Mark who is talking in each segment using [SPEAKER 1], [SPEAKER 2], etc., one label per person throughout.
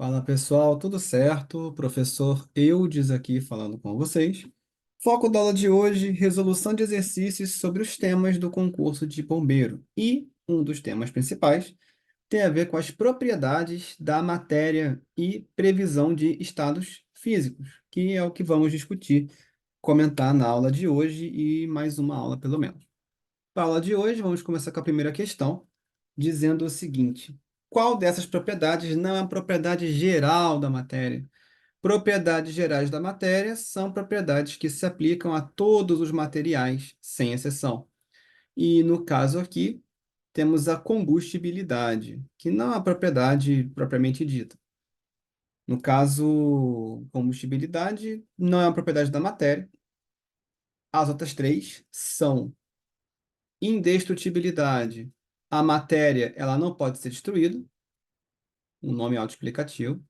[SPEAKER 1] Fala pessoal, tudo certo? Professor Eudes aqui falando com vocês. Foco da aula de hoje: resolução de exercícios sobre os temas do concurso de bombeiro. E um dos temas principais tem a ver com as propriedades da matéria e previsão de estados físicos, que é o que vamos discutir, comentar na aula de hoje e mais uma aula pelo menos. Para a aula de hoje, vamos começar com a primeira questão, dizendo o seguinte: qual dessas propriedades não é uma propriedade geral da matéria? Propriedades gerais da matéria são propriedades que se aplicam a todos os materiais, sem exceção. E no caso aqui, temos a combustibilidade, que não é uma propriedade propriamente dita. No caso, combustibilidade não é uma propriedade da matéria. As outras três são indestrutibilidade. A matéria, ela não pode ser destruída, um nome autoexplicativo.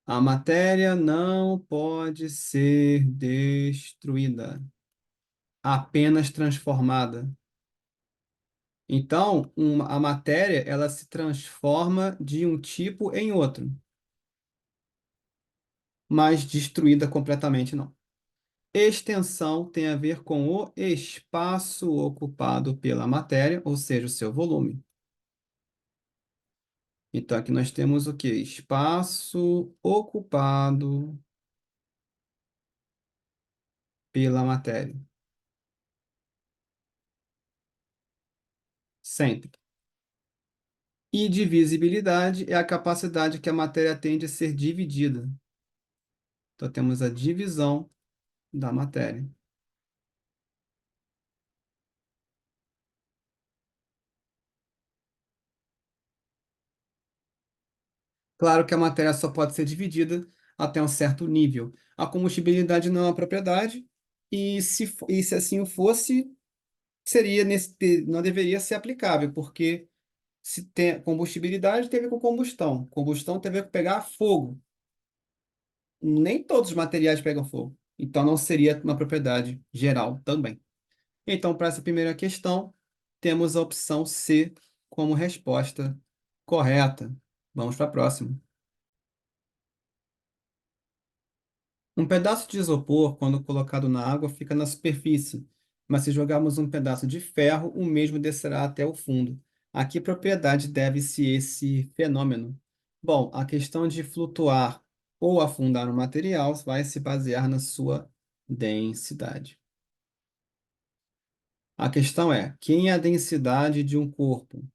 [SPEAKER 1] A matéria não pode ser destruída, apenas transformada. Então, a matéria, ela se transforma de um tipo em outro, mas destruída completamente não. Extensão tem a ver com o espaço ocupado pela matéria, ou seja, o seu volume. Então, aqui nós temos o quê? Espaço ocupado pela matéria. Sempre. E divisibilidade é a capacidade que a matéria tem de ser dividida. Então, temos a divisão da matéria. Claro que a matéria só pode ser dividida até um certo nível. A combustibilidade não é uma propriedade, e se assim o fosse, não deveria ser aplicável, porque se tem combustibilidade tem a ver com combustão. Combustão tem a ver com pegar fogo. Nem todos os materiais pegam fogo. Então, não seria uma propriedade geral também. Então, para essa primeira questão, temos a opção C como resposta correta. Vamos para a próxima. Um pedaço de isopor, quando colocado na água, fica na superfície, mas se jogarmos um pedaço de ferro, o mesmo descerá até o fundo. A que propriedade deve-se esse fenômeno? Bom, a questão de flutuar ou afundar no material vai se basear na sua densidade. A questão é: quem é a densidade de um corpo?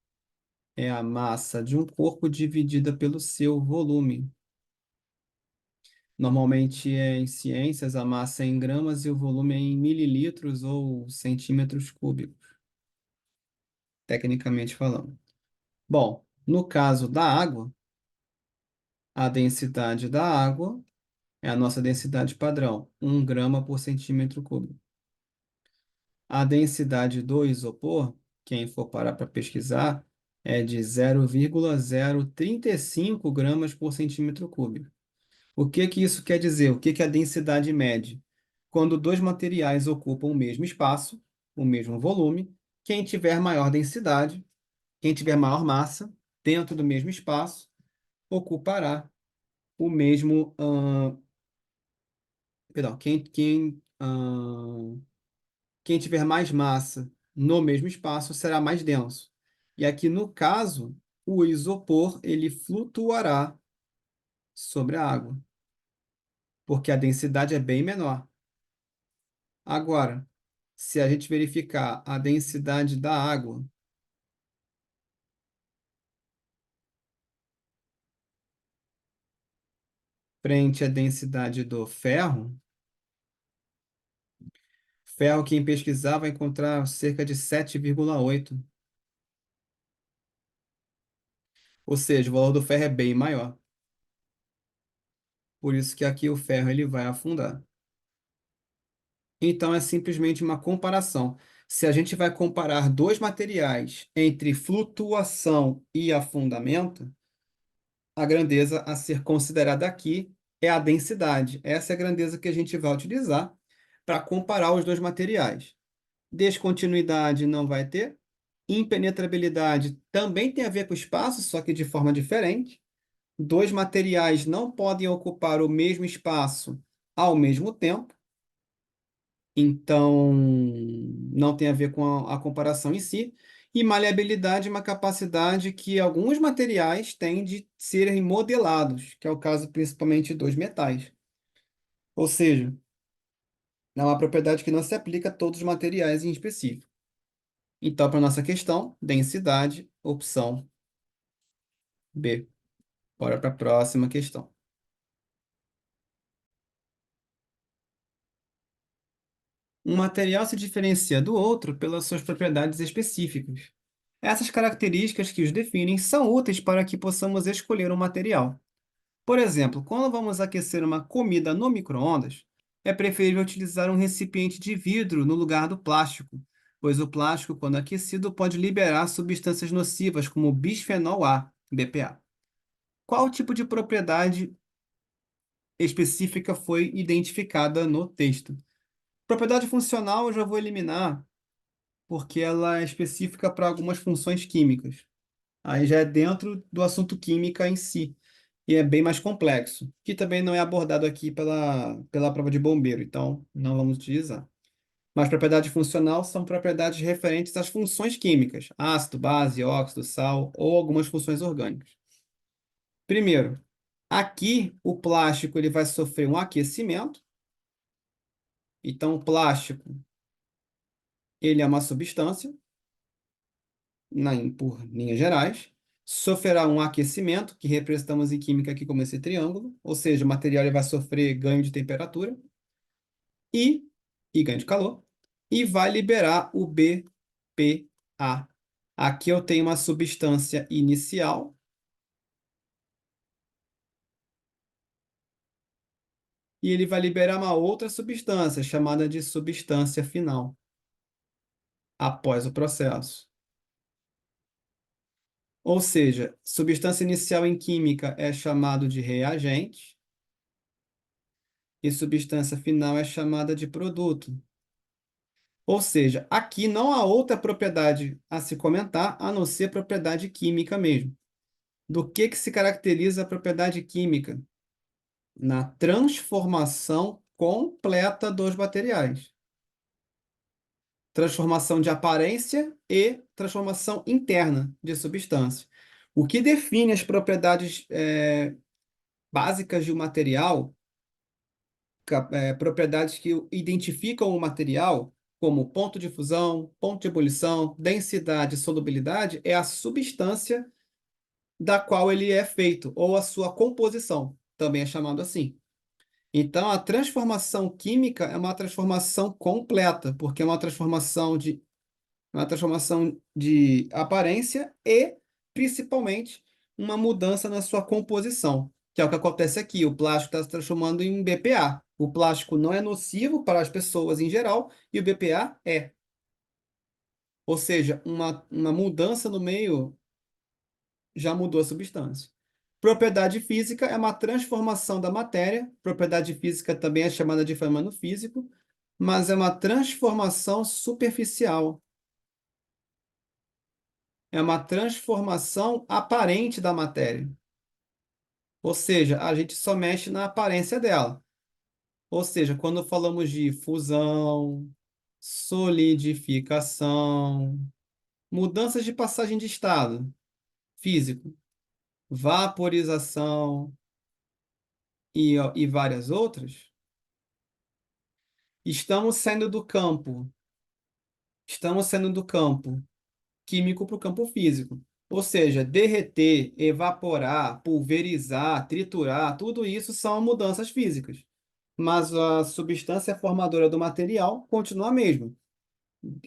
[SPEAKER 1] É a massa de um corpo dividida pelo seu volume. Normalmente, em ciências, a massa é em gramas e o volume é em mililitros ou centímetros cúbicos, tecnicamente falando. Bom, no caso da água, a densidade da água é a nossa densidade padrão, 1 grama por centímetro cúbico. A densidade do isopor, quem for parar para pesquisar, é de 0,035 gramas por centímetro cúbico. O que que isso quer dizer? O que que a densidade mede? Quando dois materiais ocupam o mesmo espaço, o mesmo volume, quem tiver maior densidade, quem tiver maior massa, dentro do mesmo espaço, ocupará o mesmo. Perdão, quem tiver mais massa no mesmo espaço será mais denso. E aqui, no caso, o isopor ele flutuará sobre a água, porque a densidade é bem menor. Agora, se a gente verificar a densidade da água frente à densidade do ferro, ferro, quem pesquisar vai encontrar cerca de 7,8. Ou seja, o valor do ferro é bem maior. Por isso que aqui o ferro ele vai afundar. Então é simplesmente uma comparação. Se a gente vai comparar dois materiais entre flutuação e afundamento, a grandeza a ser considerada aqui é a densidade. Essa é a grandeza que a gente vai utilizar para comparar os dois materiais. Descontinuidade não vai ter. Impenetrabilidade também tem a ver com espaço, só que de forma diferente. Dois materiais não podem ocupar o mesmo espaço ao mesmo tempo, então não tem a ver com a comparação em si. E maleabilidade é uma capacidade que alguns materiais têm de serem modelados, que é o caso principalmente dos metais. Ou seja, é uma propriedade que não se aplica a todos os materiais em específico. Então, para a nossa questão, densidade, opção B. Bora para a próxima questão. Um material se diferencia do outro pelas suas propriedades específicas. Essas características que os definem são úteis para que possamos escolher um material. Por exemplo, quando vamos aquecer uma comida no micro-ondas, é preferível utilizar um recipiente de vidro no lugar do plástico, pois o plástico, quando aquecido, pode liberar substâncias nocivas como bisfenol A, BPA. Qual tipo de propriedade específica foi identificada no texto? Propriedade funcional eu já vou eliminar, porque ela é específica para algumas funções químicas. Aí já é dentro do assunto química em si, e é bem mais complexo, que também não é abordado aqui pela prova de bombeiro, então não vamos utilizar. Mas propriedade funcional são propriedades referentes às funções químicas, ácido, base, óxido, sal ou algumas funções orgânicas. Primeiro, aqui o plástico ele vai sofrer um aquecimento, então o plástico ele é uma substância, por linhas gerais, sofrerá um aquecimento, que representamos em química aqui como esse triângulo, ou seja, o material ele vai sofrer ganho de temperatura e, e ganho de calor, e vai liberar o BPA. Aqui eu tenho uma substância inicial, e ele vai liberar uma outra substância, chamada de substância final, após o processo. Ou seja, substância inicial em química é chamado de reagente, e substância final é chamada de produto. Ou seja, aqui não há outra propriedade a se comentar a não ser propriedade química mesmo. Do que se caracteriza a propriedade química? Na transformação completa dos materiais. Transformação de aparência e transformação interna de substância. O que define as propriedades básicas de um material, propriedades que identificam o material, como ponto de fusão, ponto de ebulição, densidade e solubilidade, é a substância da qual ele é feito, ou a sua composição, também é chamado assim. Então, a transformação química é uma transformação completa, porque é uma transformação de aparência e, principalmente, uma mudança na sua composição, que é o que acontece aqui. O plástico está se transformando em BPA. O plástico não é nocivo para as pessoas em geral e o BPA é. Ou seja, uma mudança no meio já mudou a substância. Propriedade física é uma transformação da matéria. Propriedade física também é chamada de fenômeno físico, mas é uma transformação superficial. É uma transformação aparente da matéria. Ou seja, a gente só mexe na aparência dela. Ou seja, quando falamos de fusão, solidificação, mudanças de passagem de estado físico, vaporização e várias outras, estamos saindo do campo. Estamos saindo do campo químico para o campo físico. Ou seja, derreter, evaporar, pulverizar, triturar, tudo isso são mudanças físicas. Mas a substância formadora do material continua a mesma.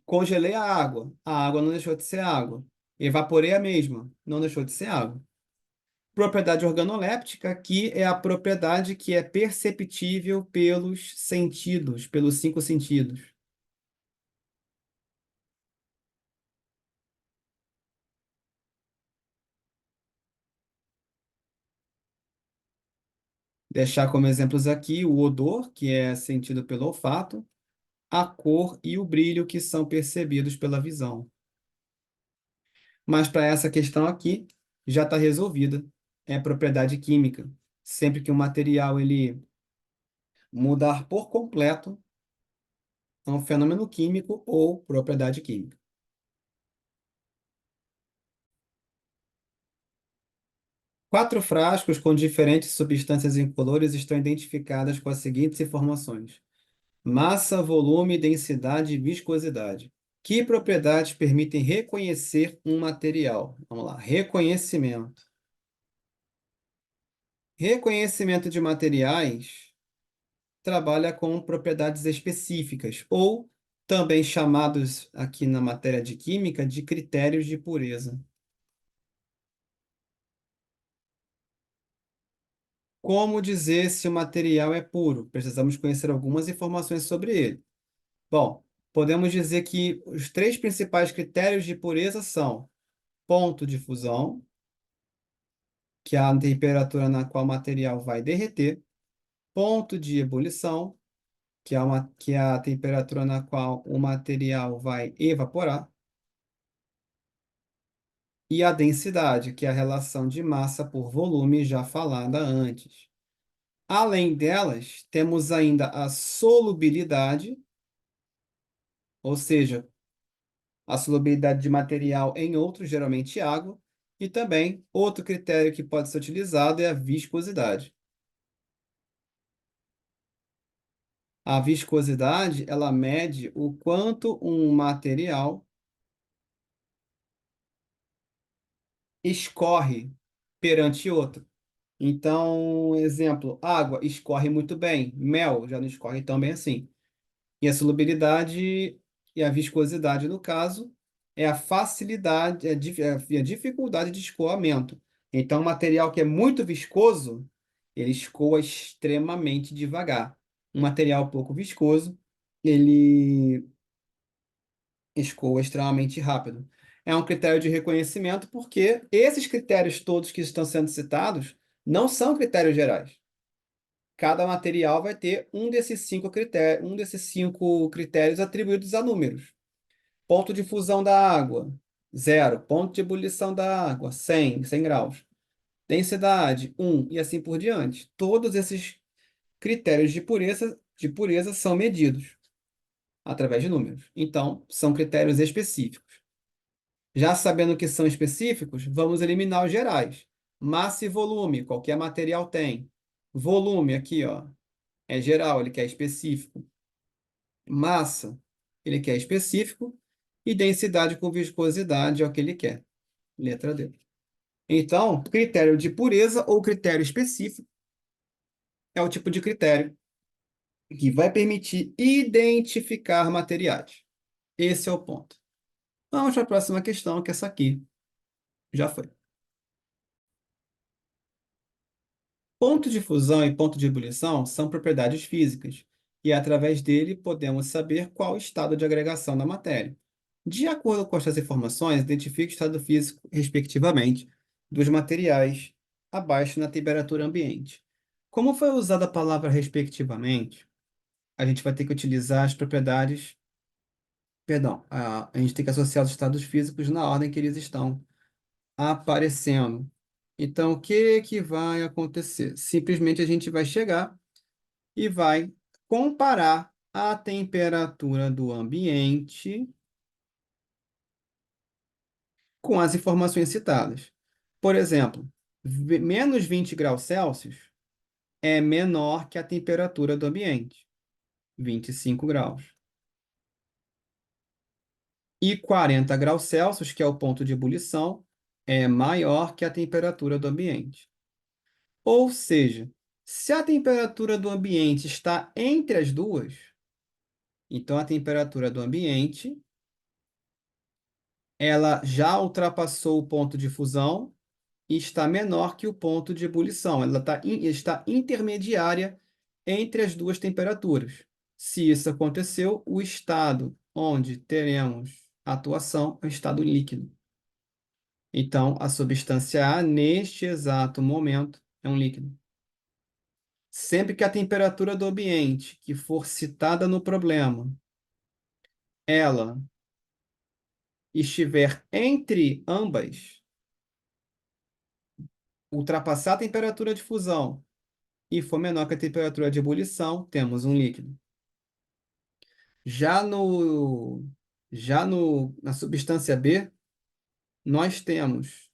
[SPEAKER 1] Congelei a água não deixou de ser água. Evaporei a mesma, não deixou de ser água. Propriedade organoléptica, que é a propriedade que é perceptível pelos sentidos, pelos cinco sentidos. Deixar como exemplos aqui o odor, que é sentido pelo olfato, a cor e o brilho, que são percebidos pela visão. Mas para essa questão aqui, já está resolvida. é propriedade química. Sempre que o material ele mudar por completo, é um fenômeno químico ou propriedade química. Quatro frascos com diferentes substâncias incolores estão identificadas com as seguintes informações: massa, volume, densidade e viscosidade. Que propriedades permitem reconhecer um material? Vamos lá, reconhecimento. Reconhecimento de materiais trabalha com propriedades específicas, ou também chamados aqui na matéria de química de critérios de pureza. Como dizer se o material é puro? Precisamos conhecer algumas informações sobre ele. Bom, podemos dizer que os três principais critérios de pureza são ponto de fusão, que é a temperatura na qual o material vai derreter, ponto de ebulição, que é a temperatura na qual o material vai evaporar, e a densidade, que é a relação de massa por volume já falada antes. Além delas, temos ainda a solubilidade, ou seja, a solubilidade de material em outro, geralmente água, e também outro critério que pode ser utilizado é a viscosidade. A viscosidade, ela mede o quanto um material escorre perante outro. Então, exemplo, água escorre muito bem, mel já não escorre tão bem assim. E a solubilidade e a viscosidade, no caso, é a facilidade, a dificuldade de escoamento. Então, um material que é muito viscoso, ele escoa extremamente devagar. Um material pouco viscoso, ele escoa extremamente rápido. É um critério de reconhecimento porque esses critérios todos que estão sendo citados não são critérios gerais. Cada material vai ter um desses cinco critérios atribuídos a números. Ponto de fusão da água, 0. Ponto de ebulição da água, 100 graus. Densidade, 1, e assim por diante. Todos esses critérios de pureza são medidos através de números. Então, são critérios específicos. Já sabendo que são específicos, vamos eliminar os gerais. Massa e volume, qualquer material tem. Volume aqui, ó, é geral, ele quer específico. Massa, ele quer específico. E densidade com viscosidade é o que ele quer. Letra D. Então, critério de pureza ou critério específico é o tipo de critério que vai permitir identificar materiais. Esse é o ponto. Vamos para a próxima questão, que essa aqui já foi. Ponto de fusão e ponto de ebulição são propriedades físicas, e através dele podemos saber qual o estado de agregação da matéria. De acordo com estas informações, identifique o estado físico, respectivamente, dos materiais abaixo na temperatura ambiente. Como foi usada a palavra respectivamente, a gente vai ter que utilizar as propriedades, perdão, a gente tem que associar os estados físicos na ordem que eles estão aparecendo. Então, o que que vai acontecer? Simplesmente a gente vai chegar e vai comparar a temperatura do ambiente com as informações citadas. Por exemplo, menos 20 graus Celsius é menor que a temperatura do ambiente, 25 graus. E 40 graus Celsius, que é o ponto de ebulição, é maior que a temperatura do ambiente. Ou seja, se a temperatura do ambiente está entre as duas, então a temperatura do ambiente ela já ultrapassou o ponto de fusão e está menor que o ponto de ebulição. Ela está intermediária entre as duas temperaturas. Se isso aconteceu, o estado onde teremos atuação é o estado líquido. Então, a substância A, neste exato momento, é um líquido. Sempre que a temperatura do ambiente que for citada no problema, ela estiver entre ambas, ultrapassar a temperatura de fusão e for menor que a temperatura de ebulição, temos um líquido. Já no, na substância B, nós temos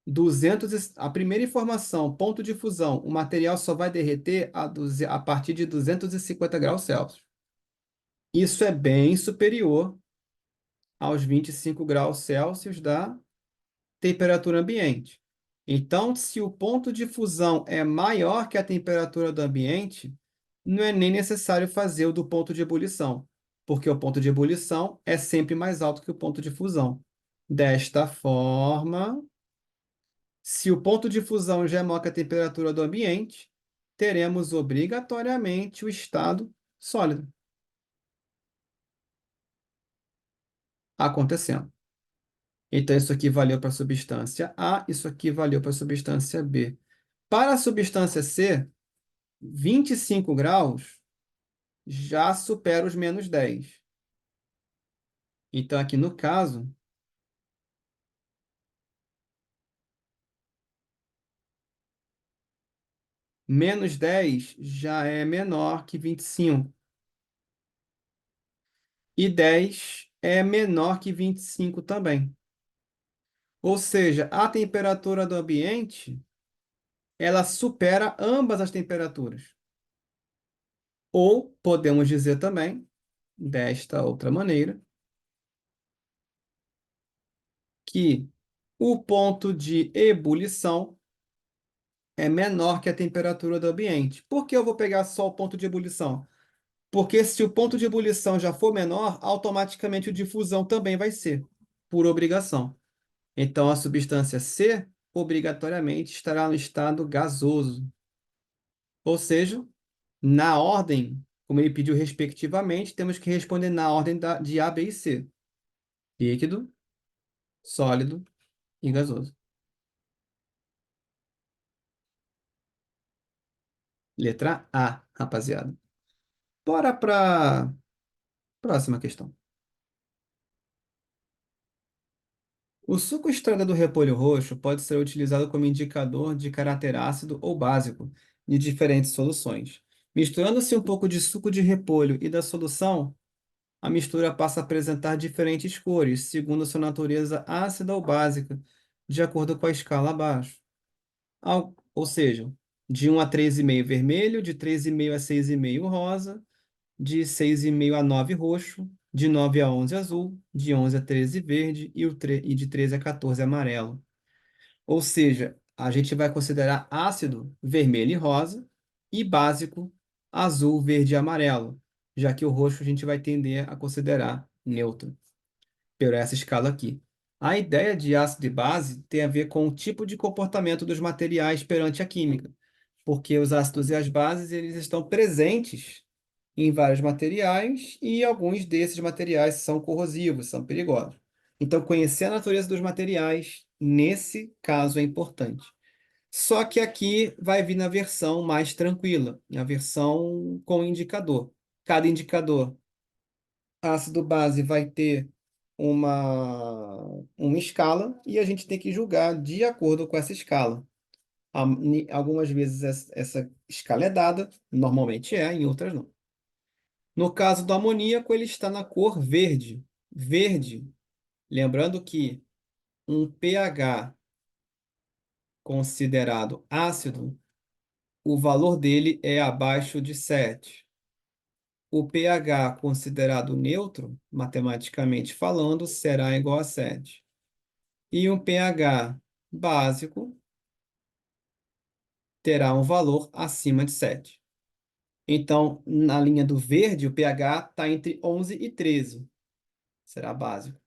[SPEAKER 1] 200, a primeira informação, ponto de fusão, o material só vai derreter a partir de 250 graus Celsius. Isso é bem superior aos 25 graus Celsius da temperatura ambiente. Então, se o ponto de fusão é maior que a temperatura do ambiente, não é nem necessário fazer o do ponto de ebulição, porque o ponto de ebulição é sempre mais alto que o ponto de fusão. Desta forma, se o ponto de fusão já é maior que a temperatura do ambiente, teremos obrigatoriamente o estado sólido acontecendo. Então, isso aqui valeu para a substância A, isso aqui valeu para a substância B. Para a substância C, 25 graus já supera os -10. Então, aqui no caso, -10 já é menor que 25. E 10 é menor que 25 também. Ou seja, a temperatura do ambiente, ela supera ambas as temperaturas. Ou podemos dizer também, desta outra maneira, que o ponto de ebulição é menor que a temperatura do ambiente. Por que eu vou pegar só o ponto de ebulição? Porque se o ponto de ebulição já for menor, automaticamente o de fusão também vai ser, por obrigação. Então, a substância C obrigatoriamente estará no estado gasoso. Ou seja, na ordem, como ele pediu respectivamente, temos que responder na ordem de A, B e C: líquido, sólido e gasoso. Letra A, rapaziada. Bora para a próxima questão. O suco estrada do repolho roxo pode ser utilizado como indicador de caráter ácido ou básico de diferentes soluções. Misturando-se um pouco de suco de repolho e da solução, a mistura passa a apresentar diferentes cores, segundo sua natureza ácida ou básica, de acordo com a escala abaixo. Ou seja, de 1 a 3,5 vermelho, de 3,5 a 6,5 rosa, de 6,5 a 9 roxo, de 9 a 11 azul, de 11 a 13 verde e de 13 a 14 amarelo. Ou seja, a gente vai considerar ácido vermelho e rosa e básico azul, verde e amarelo, já que o roxo a gente vai tender a considerar neutro, por essa escala aqui. A ideia de ácido e base tem a ver com o tipo de comportamento dos materiais perante a química, porque os ácidos e as bases eles estão presentes em vários materiais e alguns desses materiais são corrosivos, são perigosos. Então, conhecer a natureza dos materiais, nesse caso, é importante. Só que aqui vai vir na versão mais tranquila, a versão com indicador. Cada indicador, ácido base, vai ter uma escala e a gente tem que julgar de acordo com essa escala. Algumas vezes essa escala é dada, normalmente é, em outras não. No caso do amoníaco, ele está na cor verde. Verde, lembrando que um pH considerado ácido, o valor dele é abaixo de 7. O pH considerado neutro, matematicamente falando, será igual a 7. E um pH básico terá um valor acima de 7. Então, na linha do verde, o pH está entre 11 e 13. Será básico.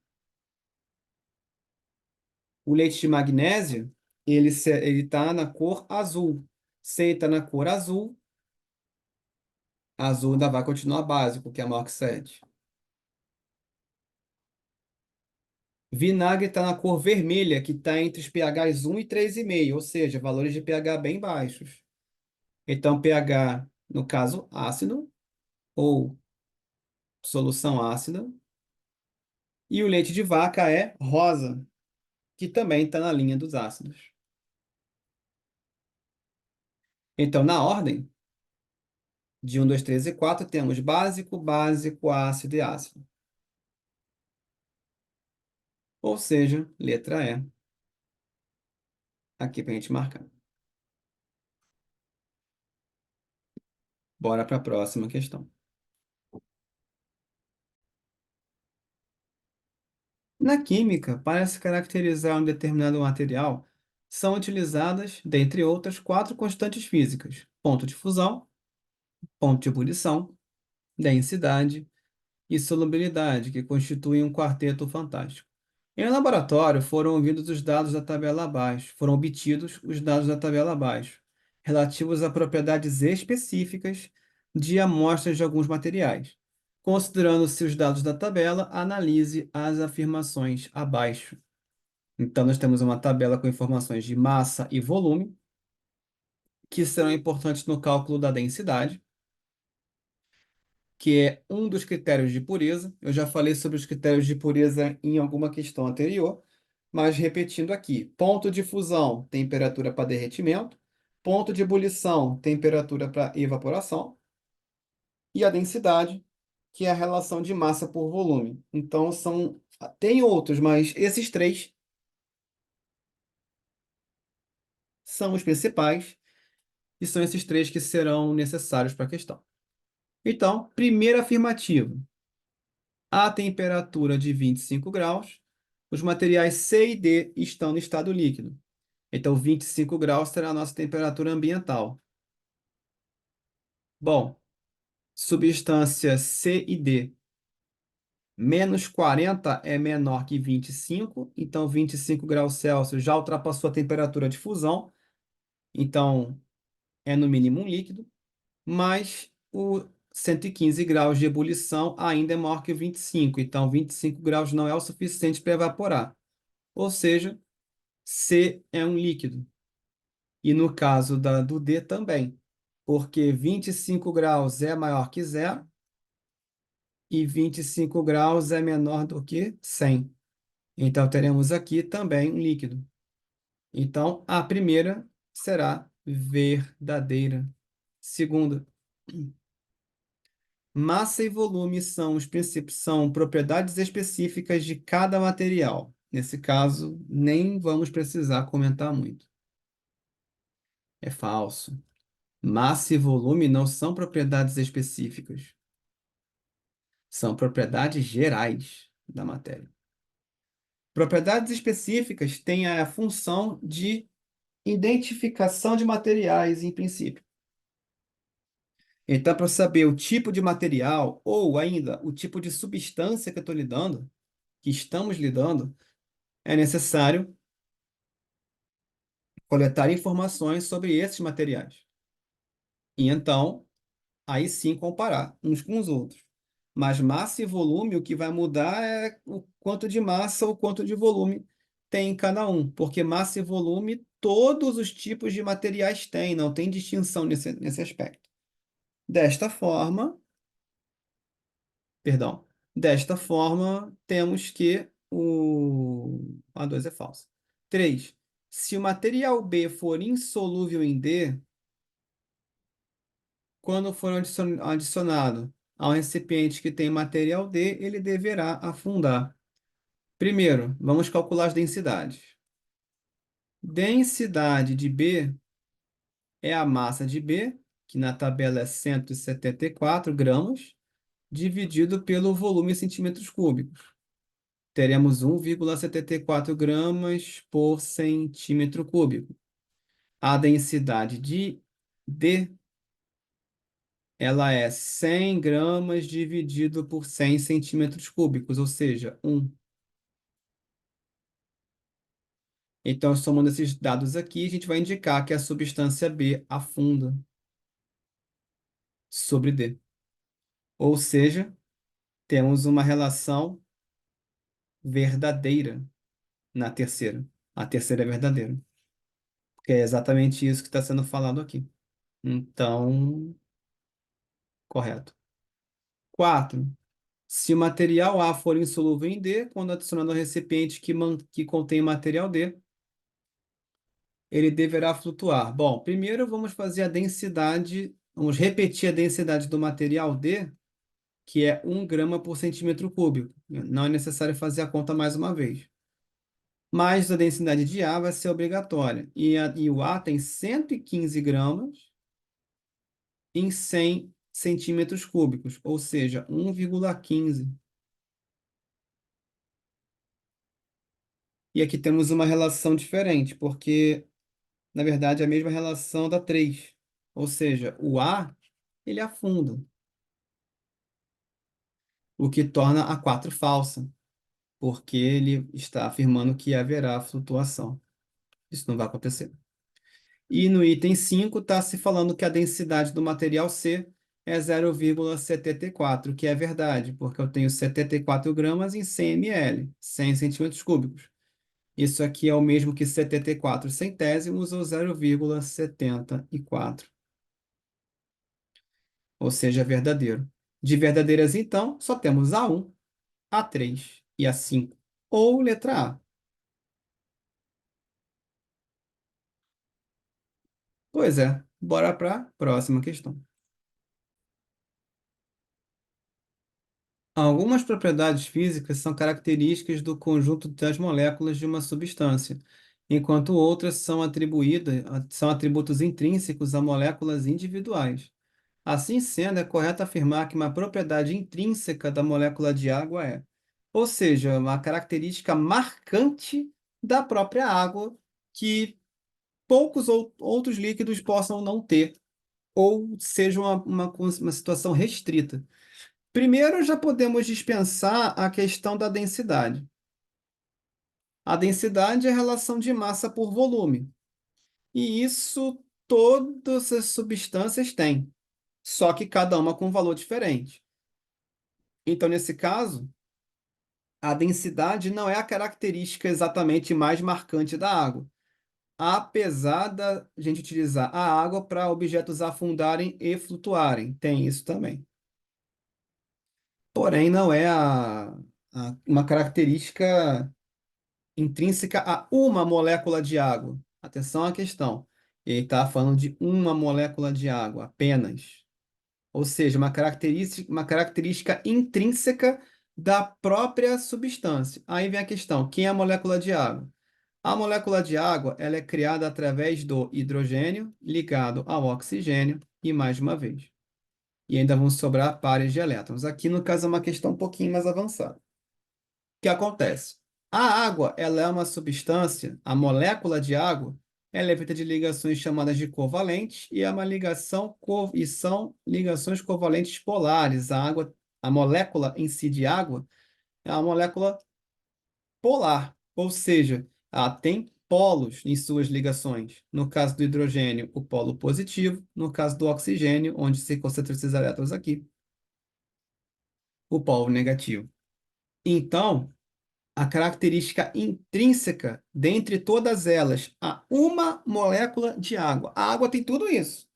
[SPEAKER 1] O leite de magnésio, ele está na cor azul. Se ele está na cor azul, azul ainda vai continuar básico, que é maior que 7. Vinagre está na cor vermelha, que está entre os pHs 1 e 3,5, ou seja, valores de pH bem baixos. Então, pH, no caso, ácido ou solução ácida. E o leite de vaca é rosa, que também está na linha dos ácidos. Então, na ordem de um, 2, 3 e 4, temos básico, básico, ácido e ácido. Ou seja, letra E, aqui para a gente marcar. Bora para a próxima questão. Na química, para se caracterizar um determinado material, são utilizadas, dentre outras, quatro constantes físicas: ponto de fusão, ponto de ebulição, densidade e solubilidade, que constituem um quarteto fantástico. Em laboratório, foram obtidos os dados da tabela abaixo, relativos a propriedades específicas de amostras de alguns materiais. Considerando-se os dados da tabela, analise as afirmações abaixo. Então, nós temos uma tabela com informações de massa e volume, que serão importantes no cálculo da densidade, que é um dos critérios de pureza. Eu já falei sobre os critérios de pureza em alguma questão anterior, mas repetindo aqui: ponto de fusão, temperatura para derretimento; ponto de ebulição, temperatura para evaporação; e a densidade, que é a relação de massa por volume. Então, tem outros, mas esses três são os principais e são esses três que serão necessários para a questão. Então, primeira afirmativa: a temperatura de 25 graus, os materiais C e D estão no estado líquido. Então, 25 graus será a nossa temperatura ambiental. Bom, substância C e D, menos 40 é menor que 25, então 25 graus Celsius já ultrapassou a temperatura de fusão, então é no mínimo um líquido, mas o 115 graus de ebulição ainda é maior que 25, então 25 graus não é o suficiente para evaporar. Ou seja, C é um líquido. E no caso do D também, porque 25 graus é maior que zero e 25 graus é menor do que 100. Então, teremos aqui também um líquido. Então, a primeira será verdadeira. Segunda, massa e volume são os princípios, são propriedades específicas de cada material. Nesse caso, nem vamos precisar comentar muito. É falso. Massa e volume não são propriedades específicas, são propriedades gerais da matéria. Propriedades específicas têm a função de identificação de materiais, em princípio. Então, para saber o tipo de material ou ainda o tipo de substância que eu estou lidando, que estamos lidando, é necessário coletar informações sobre esses materiais. E então, aí sim comparar uns com os outros. Mas massa e volume, o que vai mudar é o quanto de massa ou quanto de volume tem em cada um, porque massa e volume todos os tipos de materiais têm, não tem distinção nesse aspecto. Desta forma, perdão, desta forma, temos que o A2 é falso. 3. Se o material B for insolúvel em D, quando for adicionado a um recipiente que tem material D, ele deverá afundar. Primeiro, vamos calcular as densidades. Densidade de B é a massa de B, que na tabela é 174 gramas, dividido pelo volume em centímetros cúbicos. Teremos 1,74 gramas por centímetro cúbico. A densidade de D, ela é 100 gramas dividido por 100 centímetros cúbicos, ou seja, 1. Então, somando esses dados aqui, a gente vai indicar que a substância B afunda sobre D. Ou seja, temos uma relação verdadeira na terceira. A terceira é verdadeira, porque é exatamente isso que está sendo falado aqui. Então, correto. 4. Se o material A for insolúvel em D, quando adicionado ao recipiente que contém material D, ele deverá flutuar? Bom, primeiro vamos fazer a densidade, vamos repetir a densidade do material D, que é 1 grama por centímetro cúbico. Não é necessário fazer a conta mais uma vez. Mas a densidade de A vai ser obrigatória. E o A tem 115 gramas em 100 centímetros cúbicos, ou seja, 1,15. E aqui temos uma relação diferente, porque, na verdade, é a mesma relação da 3. Ou seja, o A, ele afunda, o que torna a 4 falsa, porque ele está afirmando que haverá flutuação. Isso não vai acontecer. E no item 5 está se falando que a densidade do material C é 0,74, que é verdade, porque eu tenho 74 gramas em 100 ml, 100 centímetros cúbicos. Isso aqui é o mesmo que 74 centésimos ou 0,74. Ou seja, verdadeiro. De verdadeiras, então, só temos a 1, a 3 e a 5. Ou letra A. Pois é, bora para a próxima questão. Algumas propriedades físicas são características do conjunto das moléculas de uma substância, enquanto outras são atributos intrínsecos a moléculas individuais. Assim sendo, é correto afirmar que uma propriedade intrínseca da molécula de água é, ou seja, uma característica marcante da própria água que poucos outros líquidos possam não ter, ou seja uma situação restrita. Primeiro, já podemos dispensar a questão da densidade. A densidade é a relação de massa por volume, e isso todas as substâncias têm, só que cada uma com um valor diferente. Então, nesse caso, a densidade não é a característica exatamente mais marcante da água, apesar da gente utilizar a água para objetos afundarem e flutuarem. Tem isso também. Porém, não é uma característica intrínseca a uma molécula de água. Atenção à questão. Ele está falando de uma molécula de água apenas. Ou seja, uma característica intrínseca da própria substância. Aí vem a questão: quem é a molécula de água? A molécula de água ela é criada através do hidrogênio ligado ao oxigênio e mais uma vez. E ainda vão sobrar pares de elétrons. Aqui, no caso, é uma questão um pouquinho mais avançada. O que acontece? A água, ela é uma substância, a molécula de água, ela é feita de ligações chamadas de covalentes e é uma e são ligações covalentes polares. A água, a molécula em si de água é uma molécula polar, ou seja, ela tem polos em suas ligações. No caso do hidrogênio, o polo positivo, no caso do oxigênio, onde se concentram esses elétrons aqui, o polo negativo. Então, a característica intrínseca dentre todas elas, a uma molécula de água. A água tem tudo isso.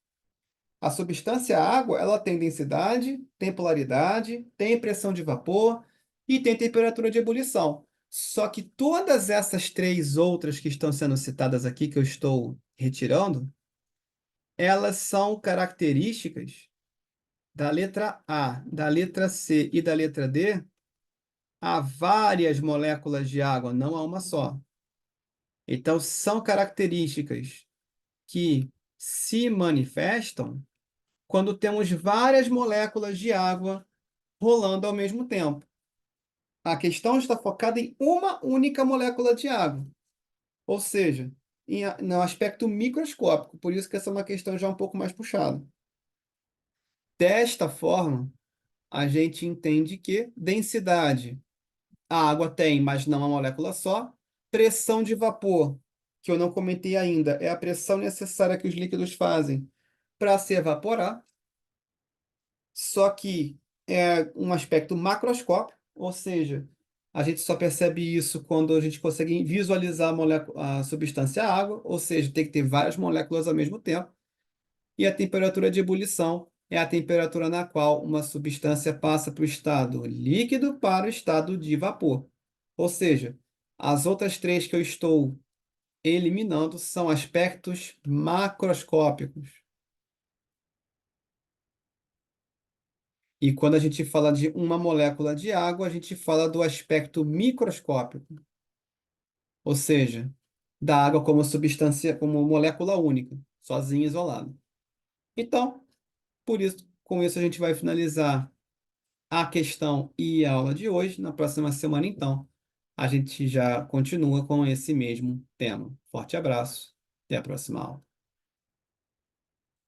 [SPEAKER 1] A substância água, ela tem densidade, tem polaridade, tem pressão de vapor e tem temperatura de ebulição. Só que todas essas três outras que estão sendo citadas aqui, que eu estou retirando, elas são características da letra A, da letra C e da letra D. Há várias moléculas de água, não há uma só. Então, são características que se manifestam quando temos várias moléculas de água rolando ao mesmo tempo. A questão está focada em uma única molécula de água, ou seja, no aspecto microscópico, por isso que essa é uma questão já um pouco mais puxada. Desta forma, a gente entende que densidade, a água tem, mas não uma molécula só. Pressão de vapor, que eu não comentei ainda, é a pressão necessária que os líquidos fazem para se evaporar. Só que é um aspecto macroscópico, ou seja, a gente só percebe isso quando a gente consegue visualizar a substância água, ou seja, tem que ter várias moléculas ao mesmo tempo. E a temperatura de ebulição é a temperatura na qual uma substância passa para o estado líquido para o estado de vapor. Ou seja, as outras três que eu estou eliminando são aspectos macroscópicos. E quando a gente fala de uma molécula de água, a gente fala do aspecto microscópico, ou seja, da água como substância, como molécula única, sozinha, isolada. Então, por isso, com isso a gente vai finalizar a questão e a aula de hoje. Na próxima semana, então, a gente já continua com esse mesmo tema. Forte abraço, até a próxima aula.